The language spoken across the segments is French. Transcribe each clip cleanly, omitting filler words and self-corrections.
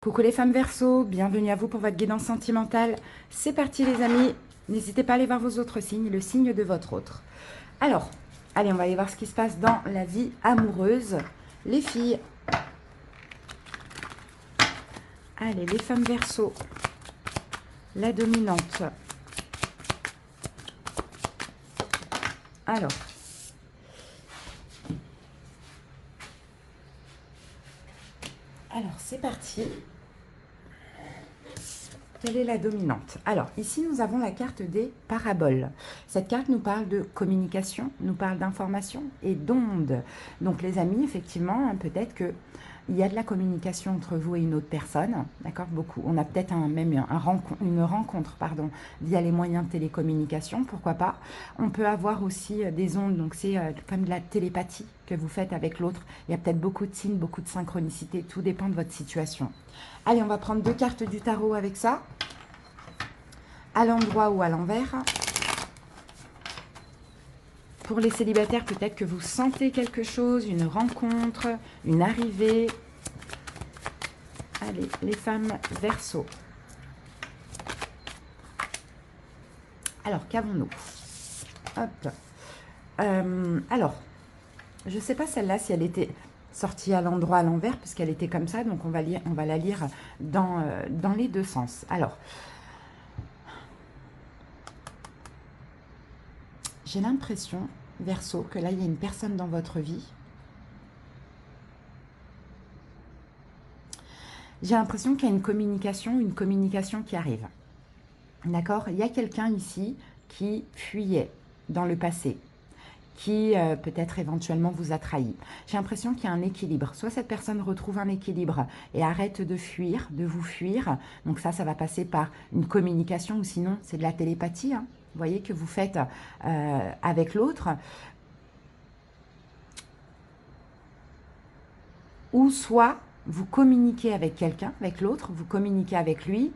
Coucou les femmes Verseau, bienvenue à vous pour votre guidance sentimentale. C'est parti les amis, n'hésitez pas à aller voir vos autres signes, le signe de votre autre. Alors, allez, on va aller voir ce qui se passe dans la vie amoureuse. Les filles, allez, les femmes Verseau, la dominante. Alors c'est parti. Quelle est la dominante? Alors, ici, nous avons la carte des paraboles. Cette carte nous parle de communication, nous parle d'information et d'ondes. Donc, les amis, effectivement, peut-être qu'il y a de la communication entre vous et une autre personne, d'accord? Beaucoup. On a peut-être une rencontre, via les moyens de télécommunication, pourquoi pas. On peut avoir aussi des ondes, donc c'est comme de la télépathie que vous faites avec l'autre. Il y a peut-être beaucoup de signes, beaucoup de synchronicité, tout dépend de votre situation. Allez, on va prendre 2 cartes du tarot avec ça, à l'endroit ou à l'envers. Pour les célibataires, peut-être que vous sentez quelque chose, une rencontre, une arrivée. Allez, les femmes Verseau. Alors, qu'avons-nous? Hop. Alors, je ne sais pas celle-là si elle était sortie à l'endroit, à l'envers, puisqu'elle était comme ça, donc on va la lire dans les deux sens. Alors, j'ai l'impression, Verseau, que là, il y a une personne dans votre vie. J'ai l'impression qu'il y a une communication qui arrive. D'accord? Il y a quelqu'un ici qui fuyait dans le passé, qui peut-être éventuellement vous a trahi. J'ai l'impression qu'il y a un équilibre. Soit cette personne retrouve un équilibre et arrête de fuir, de vous fuir. Donc ça va passer par une communication ou sinon c'est de la télépathie. Hein. Vous voyez que vous faites avec l'autre. Ou soit vous communiquez avec quelqu'un, avec l'autre, vous communiquez avec lui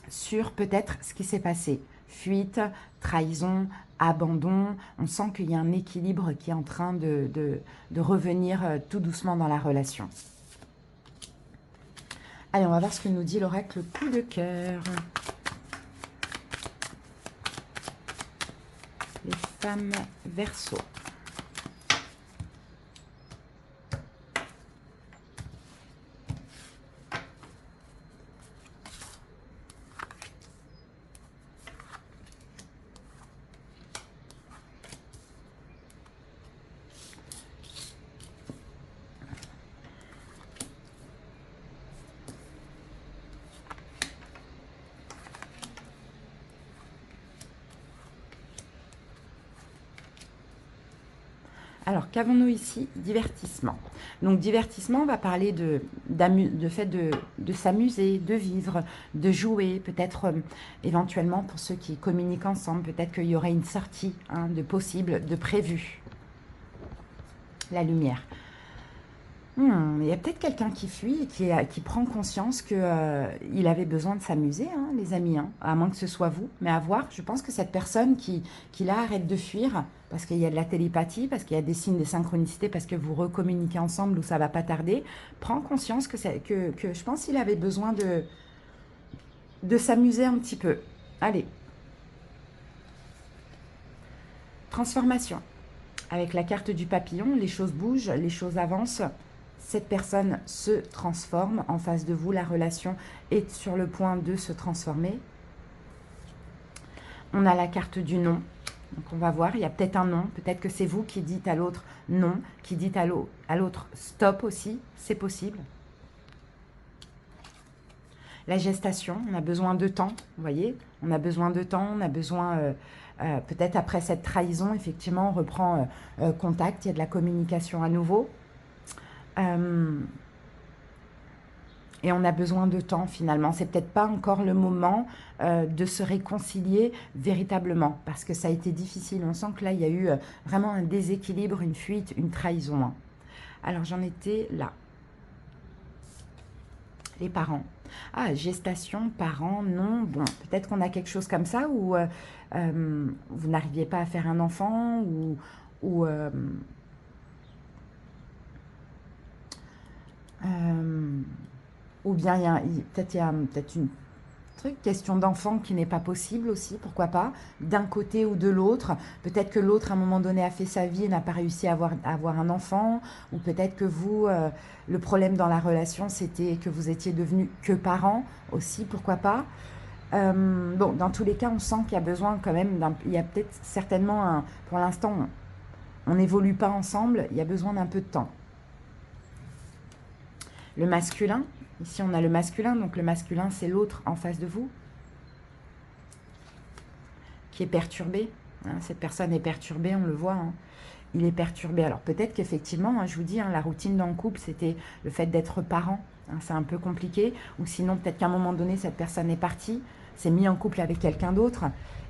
sur peut-être ce qui s'est passé. Fuite, trahison, abandon. On sent qu'il y a un équilibre qui est en train de revenir tout doucement dans la relation. Allez, on va voir ce que nous dit l'oracle coup de cœur. Les femmes Verseau. Alors, qu'avons-nous ici? Divertissement. Donc, divertissement, on va parler de fait de s'amuser, de vivre, de jouer, peut-être éventuellement pour ceux qui communiquent ensemble, peut-être qu'il y aurait une sortie de possible, de prévu. La lumière. Il y a peut-être quelqu'un qui fuit et qui prend conscience qu'il avait besoin de s'amuser, hein, les amis, hein, à moins que ce soit vous. Mais à voir, je pense que cette personne qui là arrête de fuir, parce qu'il y a de la télépathie, parce qu'il y a des signes de synchronicité, parce que vous recommuniquez ensemble ou ça va pas tarder, prend conscience que je pense qu'il avait besoin de s'amuser un petit peu. Allez. Transformation. Avec la carte du papillon, les choses bougent, les choses avancent. Cette personne se transforme en face de vous. La relation est sur le point de se transformer. On a la carte du non. Donc on va voir, il y a peut-être un non. Peut-être que c'est vous qui dites à l'autre non, qui dites à l'autre stop aussi. C'est possible. La gestation, on a besoin de temps, vous voyez. On a besoin de temps, on a besoin... peut-être après cette trahison, effectivement, on reprend contact. Il y a de la communication à nouveau. Et on a besoin de temps finalement. C'est peut-être pas encore le moment de se réconcilier véritablement parce que ça a été difficile. On sent que là, il y a eu vraiment un déséquilibre, une fuite, une trahison. Hein. Alors, j'en étais là. Les parents. Ah, gestation, parents, non. Bon, peut-être qu'on a quelque chose comme ça où vous n'arriviez pas à faire un enfant ou Ou bien peut-être il y a peut-être une question d'enfant qui n'est pas possible aussi, pourquoi pas, d'un côté ou de l'autre. Peut-être que l'autre, à un moment donné, a fait sa vie et n'a pas réussi à avoir un enfant. Ou peut-être que vous, le problème dans la relation, c'était que vous étiez devenus que parents aussi, pourquoi pas. Bon, dans tous les cas, on sent qu'il y a besoin quand même il y a peut-être certainement pour l'instant, on n'évolue pas ensemble, il y a besoin d'un peu de temps. Le masculin, ici on a le masculin, donc le masculin c'est l'autre en face de vous, qui est perturbé. Hein, cette personne est perturbée, on le voit, hein. Il est perturbé. Alors peut-être qu'effectivement, hein, je vous dis, hein, la routine dans le couple, c'était le fait d'être parent. Hein, c'est un peu compliqué. Ou sinon, peut-être qu'à un moment donné, cette personne est partie, s'est mis en couple avec quelqu'un d'autre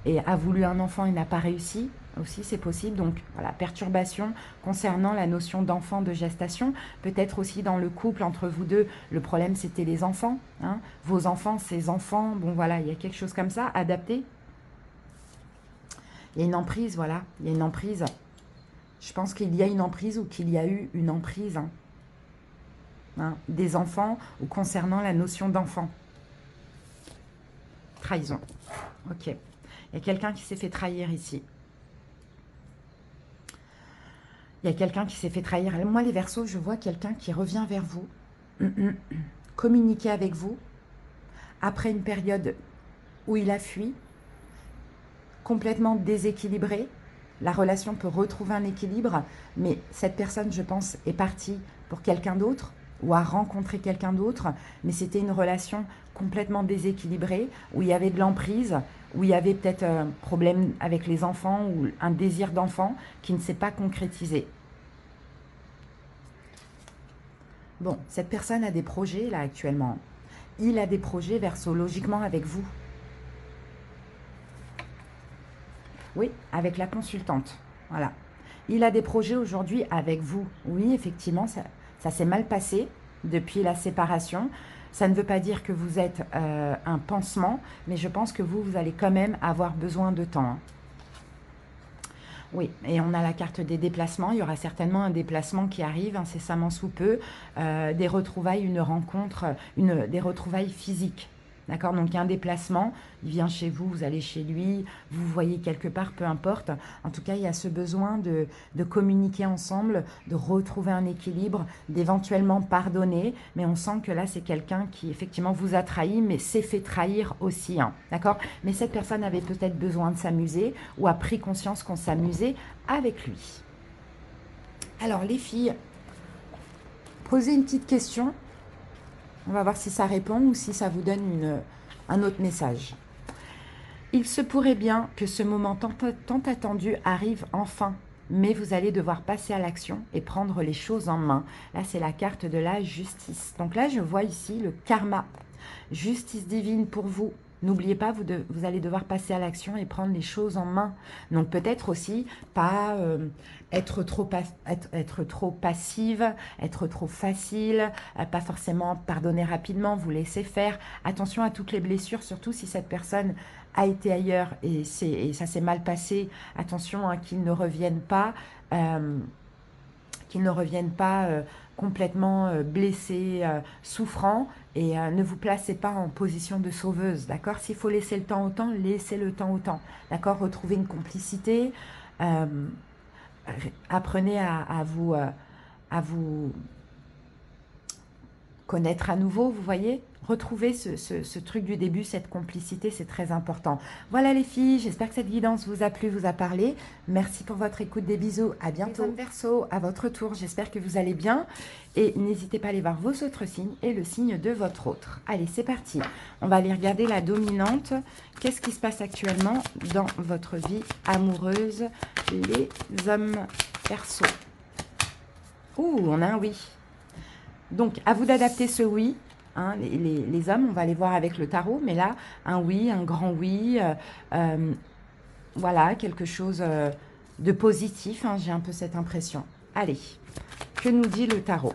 et a voulu un enfant et n'a pas réussi. Aussi, c'est possible. Donc, voilà, perturbation concernant la notion d'enfant, de gestation. Peut-être aussi dans le couple, entre vous deux, le problème, c'était les enfants. Hein. Vos enfants, ses enfants. Bon, voilà, il y a quelque chose comme ça, adapté. Il y a une emprise, voilà. Il y a une emprise. Je pense qu'il y a une emprise ou qu'il y a eu une emprise. Hein, des enfants ou concernant la notion d'enfant. Trahison. Ok. Il y a quelqu'un qui s'est fait trahir ici. Il y a quelqu'un qui s'est fait trahir. Moi, les Verseaux, je vois quelqu'un qui revient vers vous, communiquer avec vous, après une période où il a fui, complètement déséquilibré. La relation peut retrouver un équilibre, mais cette personne, je pense, est partie pour quelqu'un d'autre ou a rencontré quelqu'un d'autre, mais c'était une relation complètement déséquilibrée, où il y avait de l'emprise, où il y avait peut-être un problème avec les enfants ou un désir d'enfant qui ne s'est pas concrétisé. Bon, cette personne a des projets là actuellement. Il a des projets Verseau, logiquement avec vous. Oui, avec la consultante. Voilà. Il a des projets aujourd'hui avec vous. Oui, effectivement, ça s'est mal passé depuis la séparation. Ça ne veut pas dire que vous êtes un pansement, mais je pense que vous allez quand même avoir besoin de temps. Hein. Oui, et on a la carte des déplacements. Il y aura certainement un déplacement qui arrive incessamment sous peu. Des retrouvailles, une rencontre, des retrouvailles physiques. D'accord? Donc il y a un déplacement, il vient chez vous, vous allez chez lui, vous voyez quelque part, peu importe. En tout cas, il y a ce besoin de communiquer ensemble, de retrouver un équilibre, d'éventuellement pardonner. Mais on sent que là, c'est quelqu'un qui effectivement vous a trahi, mais s'est fait trahir aussi. Hein, d'accord? Mais cette personne avait peut-être besoin de s'amuser ou a pris conscience qu'on s'amusait avec lui. Alors les filles, posez une petite question. On va voir si ça répond ou si ça vous donne un autre message. Il se pourrait bien que ce moment tant attendu arrive enfin, mais vous allez devoir passer à l'action et prendre les choses en main. Là, c'est la carte de la justice. Donc là, je vois ici le karma. Justice divine pour vous. N'oubliez pas, vous allez devoir passer à l'action et prendre les choses en main. Donc peut-être aussi pas être trop passive, être trop facile, pas forcément pardonner rapidement, vous laisser faire. Attention à toutes les blessures, surtout si cette personne a été ailleurs et ça s'est mal passé. Attention hein, qu'ils ne reviennent pas. Complètement blessés, souffrants, et ne vous placez pas en position de sauveuse, d'accord? S'il faut laisser le temps au temps, laissez le temps au temps, d'accord? Retrouvez une complicité, apprenez à vous connaître à nouveau, vous voyez? Retrouvez ce truc du début, cette complicité, c'est très important. Voilà les filles, j'espère que cette guidance vous a plu, vous a parlé. Merci pour votre écoute, des bisous, à bientôt. Les Verseaux, à votre tour, j'espère que vous allez bien. Et n'hésitez pas à aller voir vos autres signes et le signe de votre autre. Allez, c'est parti. On va aller regarder la dominante. Qu'est-ce qui se passe actuellement dans votre vie amoureuse, les hommes Verseaux? Ouh, on a un oui. Donc, à vous d'adapter ce oui. Hein, les hommes, on va aller voir avec le tarot, mais là, un oui, un grand oui, voilà, quelque chose de positif, hein, j'ai un peu cette impression. Allez, que nous dit le tarot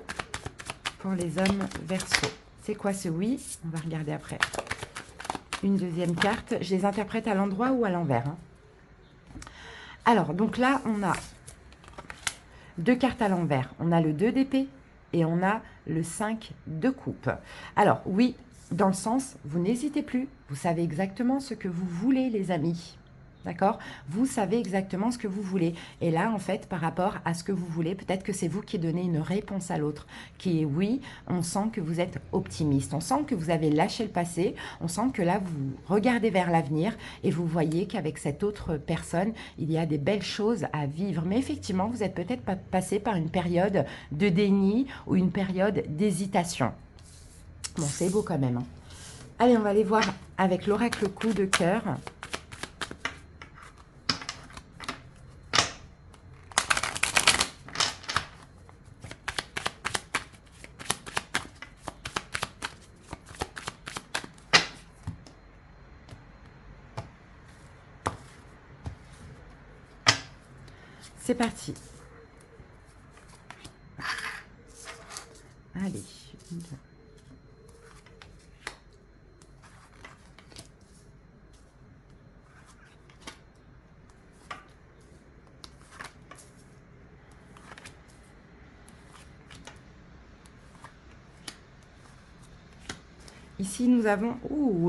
pour les hommes Verseaux? C'est quoi ce oui? On va regarder après. Une deuxième carte, je les interprète à l'endroit ou à l'envers. Hein. Alors, donc là, on a deux cartes à l'envers. On a le 2 d'épée et on a le 5 de coupe. Alors oui, dans le sens, vous n'hésitez plus, vous savez exactement ce que vous voulez les amis. D'accord? Vous savez exactement ce que vous voulez. Et là, en fait, par rapport à ce que vous voulez, peut-être que c'est vous qui donnez une réponse à l'autre, qui est oui, on sent que vous êtes optimiste, on sent que vous avez lâché le passé, on sent que là, vous regardez vers l'avenir et vous voyez qu'avec cette autre personne, il y a des belles choses à vivre. Mais effectivement, vous êtes peut-être passé par une période de déni ou une période d'hésitation. Bon, c'est beau quand même, hein. Allez, on va aller voir avec l'oracle coup de cœur. C'est parti. Allez. Ici, nous avons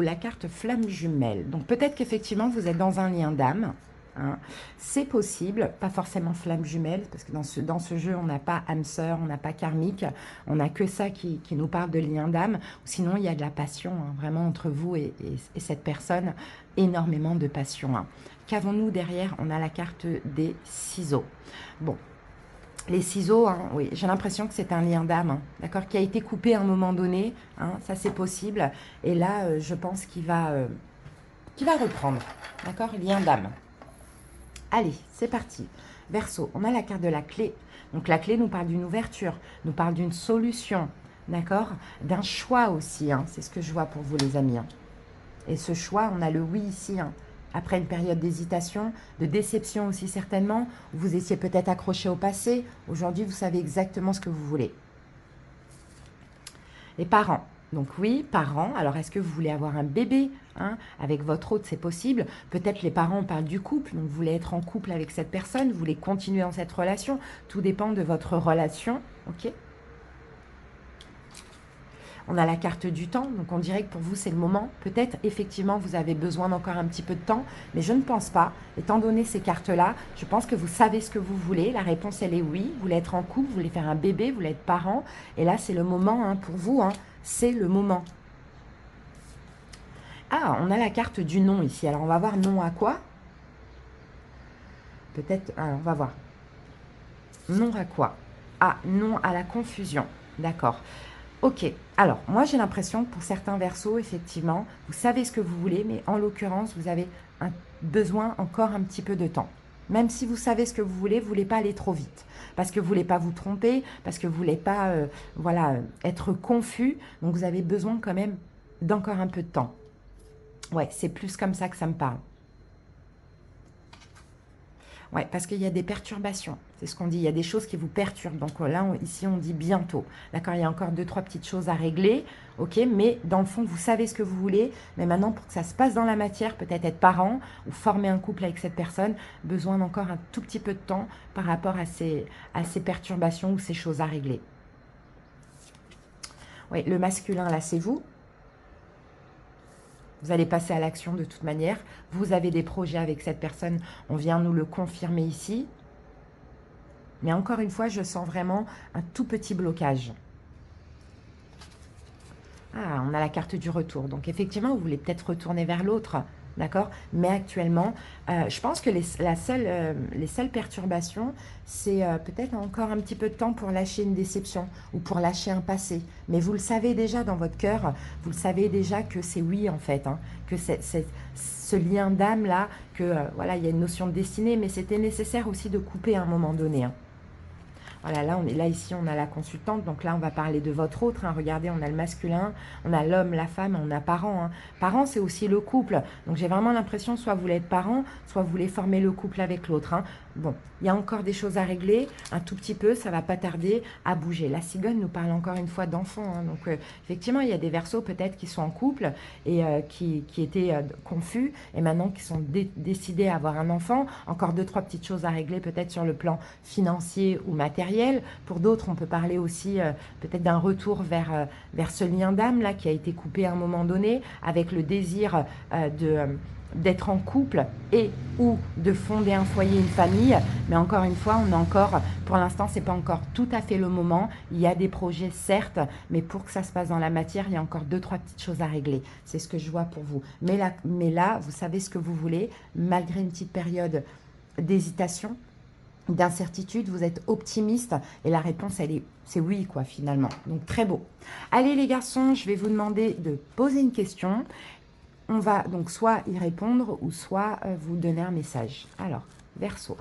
la carte flamme jumelle. Donc, peut-être qu'effectivement, vous êtes dans un lien d'âme. Hein. C'est possible, pas forcément flamme jumelle, parce que dans ce jeu, on n'a pas âme sœur, on n'a pas karmique, on n'a que ça qui nous parle de lien d'âme. Sinon, il y a de la passion, hein, vraiment, entre vous et cette personne, énormément de passion. Hein. Qu'avons-nous derrière? On a la carte des ciseaux. Bon. Les ciseaux, hein, oui, j'ai l'impression que c'est un lien d'âme, hein, d'accord, qui a été coupé à un moment donné, hein, ça c'est possible. Et là, je pense qu'il va reprendre, d'accord, lien d'âme. Allez, c'est parti. Verseau, on a la carte de la clé. Donc la clé nous parle d'une ouverture, nous parle d'une solution, d'accord, d'un choix aussi, hein, c'est ce que je vois pour vous les amis. Hein. Et ce choix, on a le oui ici, hein. Après une période d'hésitation, de déception aussi certainement, vous étiez peut-être accroché au passé, aujourd'hui vous savez exactement ce que vous voulez. Les parents, donc oui, parents, alors est-ce que vous voulez avoir un bébé hein, avec votre autre, c'est possible. Peut-être les parents parlent du couple, donc vous voulez être en couple avec cette personne, vous voulez continuer dans cette relation, tout dépend de votre relation, ok ? On a la carte du temps, donc on dirait que pour vous, c'est le moment. Peut-être, effectivement, vous avez besoin d'encore un petit peu de temps, mais je ne pense pas. Étant donné ces cartes-là, je pense que vous savez ce que vous voulez. La réponse, elle est oui. Vous voulez être en couple, vous voulez faire un bébé, vous voulez être parent. Et là, c'est le moment hein, pour vous. Hein, c'est le moment. Ah, on a la carte du non ici. Alors, on va voir non à quoi? Peut-être, alors, on va voir. Non à quoi? Ah, non à la confusion. D'accord. Ok, alors moi j'ai l'impression que pour certains versos, effectivement, vous savez ce que vous voulez, mais en l'occurrence, vous avez besoin encore un petit peu de temps. Même si vous savez ce que vous ne voulez pas aller trop vite. Parce que vous ne voulez pas vous tromper, parce que vous ne voulez pas voilà, être confus. Donc vous avez besoin quand même d'encore un peu de temps. Ouais, c'est plus comme ça que ça me parle. Ouais, parce qu'il y a des perturbations. C'est ce qu'on dit. Il y a des choses qui vous perturbent. Donc là, ici, on dit bientôt. D'accord, il y a encore 2-3 petites choses à régler. Ok, mais dans le fond, vous savez ce que vous voulez. Mais maintenant, pour que ça se passe dans la matière, peut-être être parent ou former un couple avec cette personne, besoin d'encore un tout petit peu de temps par rapport à ces perturbations ou ces choses à régler. Oui, le masculin, là, c'est vous. Vous allez passer à l'action de toute manière. Vous avez des projets avec cette personne. On vient nous le confirmer ici. Mais encore une fois, je sens vraiment un tout petit blocage. Ah, on a la carte du retour. Donc effectivement, vous voulez peut-être retourner vers l'autre. D'accord? Mais actuellement, je pense que les seules perturbations, c'est peut-être encore un petit peu de temps pour lâcher une déception ou pour lâcher un passé. Mais vous le savez déjà dans votre cœur, vous le savez déjà que c'est oui en fait, hein, que c'est ce lien d'âme-là, que voilà, il y a une notion de destinée, mais c'était nécessaire aussi de couper à un moment donné. Hein. Voilà, là, ici, on a la consultante. Donc là, on va parler de votre autre. Hein. Regardez, on a le masculin, on a l'homme, la femme, on a parent. Hein. Parent, c'est aussi le couple. Donc j'ai vraiment l'impression, soit vous voulez être parent, soit vous voulez former le couple avec l'autre. Hein. bon, il y a encore des choses à régler, un tout petit peu, ça va pas tarder à bouger. La cigogne nous parle encore une fois d'enfants, hein, donc effectivement, il y a des Verseaux peut-être qui sont en couple et qui étaient confus et maintenant qui sont décidés à avoir un enfant. Encore deux, trois petites choses à régler peut-être sur le plan financier ou matériel. Pour d'autres, on peut parler aussi peut-être d'un retour vers ce lien d'âme là qui a été coupé à un moment donné avec le désir d'être en couple et ou de fonder un foyer, une famille. Mais encore une fois, pour l'instant, c'est pas encore tout à fait le moment. Il y a des projets, certes, mais pour que ça se passe dans la matière, il y a encore deux, trois petites choses à régler. C'est ce que je vois pour vous. Mais là, vous savez ce que vous voulez, malgré une petite période d'hésitation, d'incertitude, vous êtes optimiste et la réponse, c'est oui, quoi, finalement. Donc, très beau. Allez, les garçons, je vais vous demander de poser une question. On va donc soit y répondre ou soit vous donner un message. Alors, Verseau.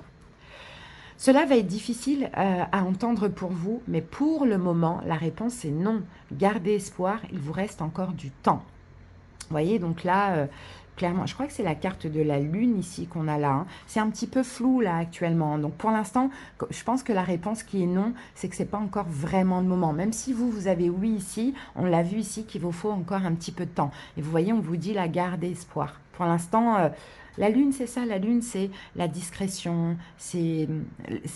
Cela va être difficile à entendre pour vous, mais pour le moment, la réponse est non. Gardez espoir, il vous reste encore du temps. Vous voyez, donc là, clairement, je crois que c'est la carte de la lune ici qu'on a là. Hein. C'est un petit peu flou là actuellement. Donc pour l'instant, je pense que la réponse qui est non, c'est que ce n'est pas encore vraiment le moment. Même si vous avez oui ici, on l'a vu ici qu'il vous faut encore un petit peu de temps. Et vous voyez, on vous dit la garde espoir. Pour l'instant, la lune, c'est ça. La lune, c'est la discrétion. C'est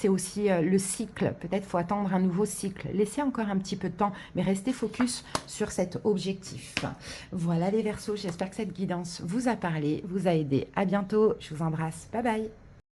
aussi le cycle. Peut-être faut attendre un nouveau cycle. Laissez encore un petit peu de temps, mais restez focus sur cet objectif. Voilà les Verseaux, j'espère que cette guidance vous a parlé, vous a aidé. À bientôt, je vous embrasse. Bye bye.